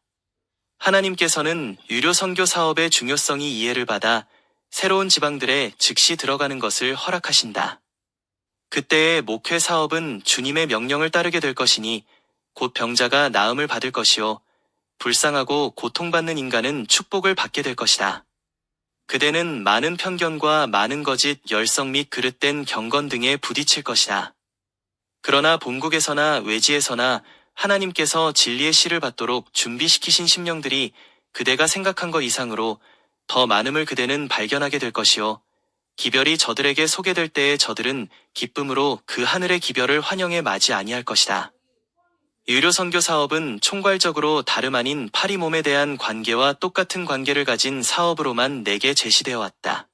하나님께서는 유료 선교 사업의 중요성이 이해를 받아 새로운 지방들에 즉시 들어가는 것을 허락하신다. 그때의 목회 사업은 주님의 명령을 따르게 될 것이니 곧 병자가 나음을 받을 것이요 불쌍하고 고통받는 인간은 축복을 받게 될 것이다. 그대는 많은 편견과 많은 거짓, 열성 및 그릇된 경건 등에 부딪힐 것이다. 그러나 본국에서나 외지에서나 하나님께서 진리의 씨를 받도록 준비시키신 심령들이 그대가 생각한 것 이상으로 더 많음을 그대는 발견하게 될 것이요 기별이 저들에게 소개될 때에 저들은 기쁨으로 그 하늘의 기별을 환영해 맞이 아니할 것이다. 유료 선교 사업은 총괄적으로 다름 아닌 파리 몸에 대한 관계와 똑같은 관계를 가진 사업으로만 내게 제시되어 왔다.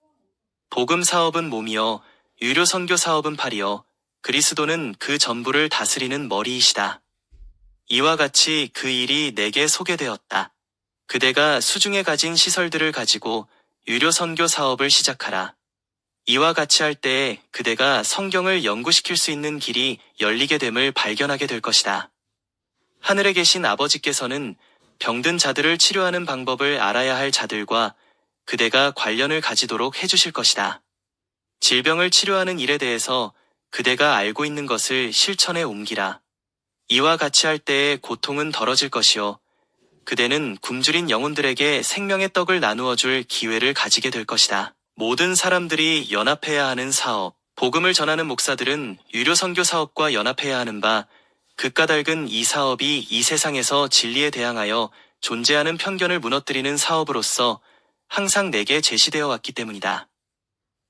복음 사업은 몸이요 유료 선교 사업은 팔이요 그리스도는 그 전부를 다스리는 머리이시다. 이와 같이 그 일이 내게 소개되었다. 그대가 수중에 가진 시설들을 가지고 유료 선교 사업을 시작하라. 이와 같이 할 때에 그대가 성경을 연구시킬 수 있는 길이 열리게 됨을 발견하게 될 것이다. 하늘에 계신 아버지께서는 병든 자들을 치료하는 방법을 알아야 할 자들과 그대가 관련을 가지도록 해주실 것이다. 질병을 치료하는 일에 대해서 그대가 알고 있는 것을 실천에 옮기라. 이와 같이 할 때에 고통은 덜어질 것이요 그대는 굶주린 영혼들에게 생명의 떡을 나누어 줄 기회를 가지게 될 것이다. 모든 사람들이 연합해야 하는 사업. 복음을 전하는 목사들은 유료 선교 사업과 연합해야 하는 바 그 까닭은 이 사업이 이 세상에서 진리에 대항하여 존재하는 편견을 무너뜨리는 사업으로서 항상 내게 제시되어 왔기 때문이다.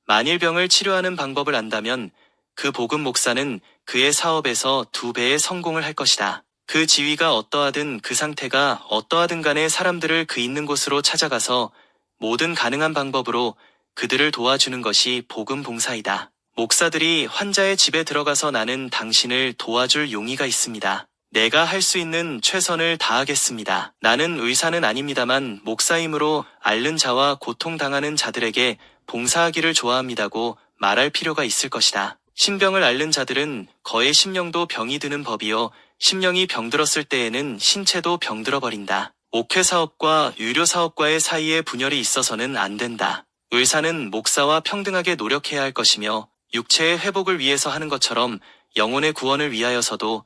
만일 병을 치료하는 방법을 안다면 그 복음 목사는 그의 사업에서 2배의 성공을 할 것이다. 그 지위가 어떠하든 그 상태가 어떠하든 간에 사람들을 그 있는 곳으로 찾아가서 모든 가능한 방법으로 그들을 도와주는 것이 복음 봉사이다. 목사들이 환자의 집에 들어가서 나는 당신을 도와줄 용의가 있습니다. 내가 할 수 있는 최선을 다하겠습니다. 나는 의사는 아닙니다만 목사이므로 앓는 자와 고통당하는 자들에게 봉사하기를 좋아합니다고 말할 필요가 있을 것이다. 신병을 앓는 자들은 거의 심령도 병이 드는 법이요 심령이 병들었을 때에는 신체도 병들어 버린다. 목회사업과 유료사업과의 사이에 분열이 있어서는 안 된다. 의사는 목사와 평등하게 노력해야 할 것이며 육체의 회복을 위해서 하는 것처럼 영혼의 구원을 위하여서도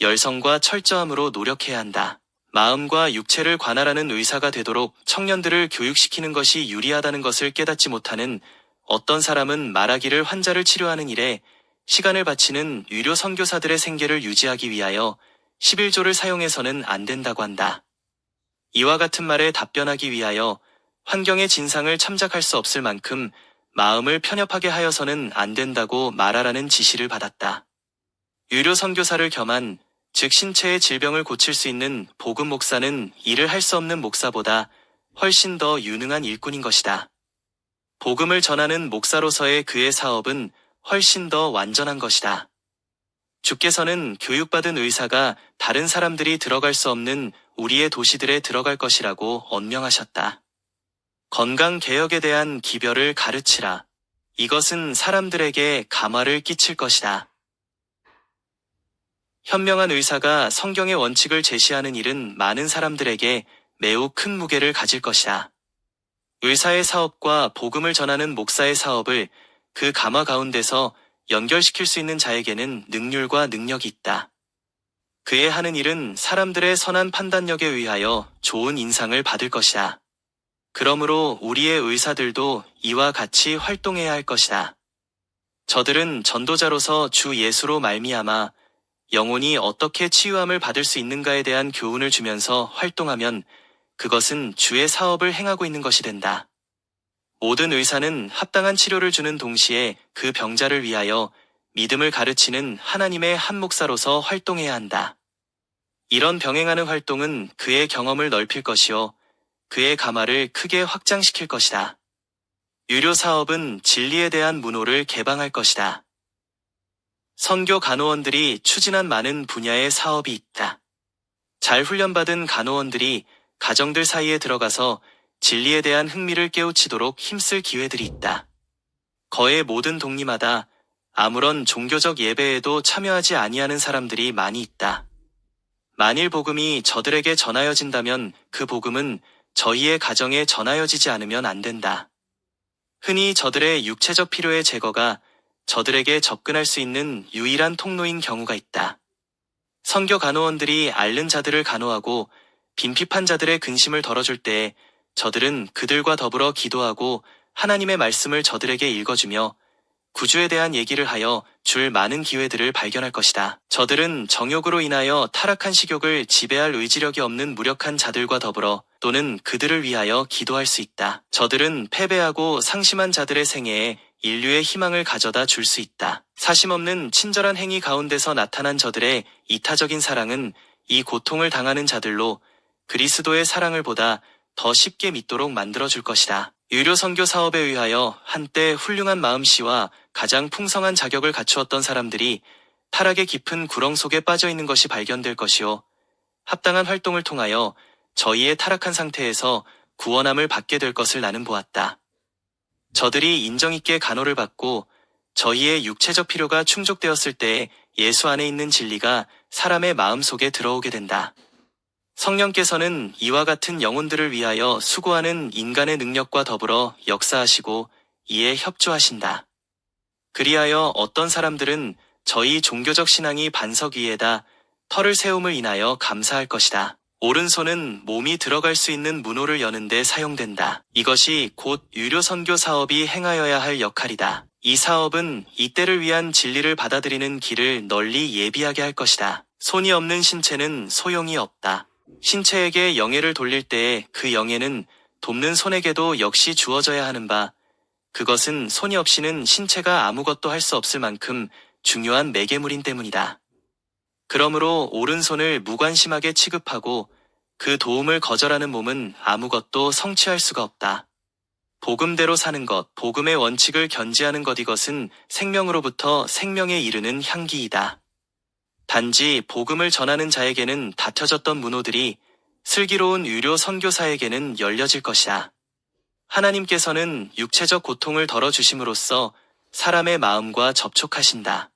열성과 철저함으로 노력해야 한다. 마음과 육체를 관할하는 의사가 되도록 청년들을 교육시키는 것이 유리하다는 것을 깨닫지 못하는 어떤 사람은 말하기를 환자를 치료하는 일에 시간을 바치는 유료 선교사들의 생계를 유지하기 위하여 11조를 사용해서는 안 된다고 한다. 이와 같은 말에 답변하기 위하여 환경의 진상을 참작할 수 없을 만큼 마음을 편협하게 하여서는 안 된다고 말하라는 지시를 받았다. 유료 선교사를 겸한 즉 신체의 질병을 고칠 수 있는 복음 목사는 일을 할 수 없는 목사보다 훨씬 더 유능한 일꾼인 것이다. 복음을 전하는 목사로서의 그의 사업은 훨씬 더 완전한 것이다. 주께서는 교육받은 의사가 다른 사람들이 들어갈 수 없는 우리의 도시들에 들어갈 것이라고 언명하셨다. 건강개혁에 대한 기별을 가르치라. 이것은 사람들에게 감화를 끼칠 것이다. 현명한 의사가 성경의 원칙을 제시하는 일은 많은 사람들에게 매우 큰 무게를 가질 것이다. 의사의 사업과 복음을 전하는 목사의 사업을 그 감화 가운데서 연결시킬 수 있는 자에게는 능률과 능력이 있다. 그의 하는 일은 사람들의 선한 판단력에 의하여 좋은 인상을 받을 것이다. 그러므로 우리의 의사들도 이와 같이 활동해야 할 것이다. 저들은 전도자로서 주 예수로 말미암아 영혼이 어떻게 치유함을 받을 수 있는가에 대한 교훈을 주면서 활동하면 그것은 주의 사업을 행하고 있는 것이 된다. 모든 의사는 합당한 치료를 주는 동시에 그 병자를 위하여 믿음을 가르치는 하나님의 한 목사로서 활동해야 한다. 이런 병행하는 활동은 그의 경험을 넓힐 것이요 그의 가마를 크게 확장시킬 것이다. 유료 사업은 진리에 대한 문호를 개방할 것이다. 선교 간호원들이 추진한 많은 분야의 사업이 있다. 잘 훈련받은 간호원들이 가정들 사이에 들어가서 진리에 대한 흥미를 깨우치도록 힘쓸 기회들이 있다. 거의 모든 동리마다 아무런 종교적 예배에도 참여하지 아니하는 사람들이 많이 있다. 만일 복음이 저들에게 전하여진다면 그 복음은 저희의 가정에 전하여지지 않으면 안 된다. 흔히 저들의 육체적 필요의 제거가 저들에게 접근할 수 있는 유일한 통로인 경우가 있다. 선교 간호원들이 앓는 자들을 간호하고 빈핍한 자들의 근심을 덜어줄 때에 저들은 그들과 더불어 기도하고 하나님의 말씀을 저들에게 읽어주며 구주에 대한 얘기를 하여 줄 많은 기회들을 발견할 것이다. 저들은 정욕으로 인하여 타락한 식욕을 지배할 의지력이 없는 무력한 자들과 더불어 또는 그들을 위하여 기도할 수 있다. 저들은 패배하고 상심한 자들의 생애에 인류의 희망을 가져다 줄 수 있다. 사심없는 친절한 행위 가운데서 나타난 저들의 이타적인 사랑은 이 고통을 당하는 자들로 그리스도의 사랑을 보다 더 쉽게 믿도록 만들어줄 것이다. 유료 선교 사업에 의하여 한때 훌륭한 마음씨와 가장 풍성한 자격을 갖추었던 사람들이 타락의 깊은 구렁 속에 빠져있는 것이 발견될 것이요. 합당한 활동을 통하여 저희의 타락한 상태에서 구원함을 받게 될 것을 나는 보았다. 저들이 인정있게 간호를 받고 저희의 육체적 필요가 충족되었을 때 예수 안에 있는 진리가 사람의 마음 속에 들어오게 된다. 성령께서는 이와 같은 영혼들을 위하여 수고하는 인간의 능력과 더불어 역사하시고 이에 협조하신다. 그리하여 어떤 사람들은 저희 종교적 신앙이 반석 위에다 털을 세움을 인하여 감사할 것이다. 오른손은 몸이 들어갈 수 있는 문호를 여는 데 사용된다. 이것이 곧 유료 선교 사업이 행하여야 할 역할이다. 이 사업은 이때를 위한 진리를 받아들이는 길을 널리 예비하게 할 것이다. 손이 없는 신체는 소용이 없다. 신체에게 영예를 돌릴 때에 그 영예는 돕는 손에게도 역시 주어져야 하는 바, 그것은 손이 없이는 신체가 아무것도 할 수 없을 만큼 중요한 매개물인 때문이다. 그러므로 오른손을 무관심하게 취급하고 그 도움을 거절하는 몸은 아무것도 성취할 수가 없다. 복음대로 사는 것, 복음의 원칙을 견지하는 것, 이것은 생명으로부터 생명에 이르는 향기이다. 단지 복음을 전하는 자에게는 닫혀졌던 문호들이 슬기로운 유료 선교사에게는 열려질 것이다. 하나님께서는 육체적 고통을 덜어주심으로써 사람의 마음과 접촉하신다.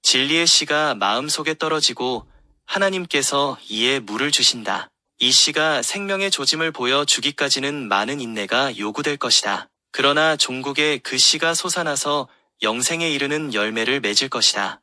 진리의 씨가 마음속에 떨어지고 하나님께서 이에 물을 주신다. 이 씨가 생명의 조짐을 보여 주기까지는 많은 인내가 요구될 것이다. 그러나 종국에 그 씨가 솟아나서 영생에 이르는 열매를 맺을 것이다.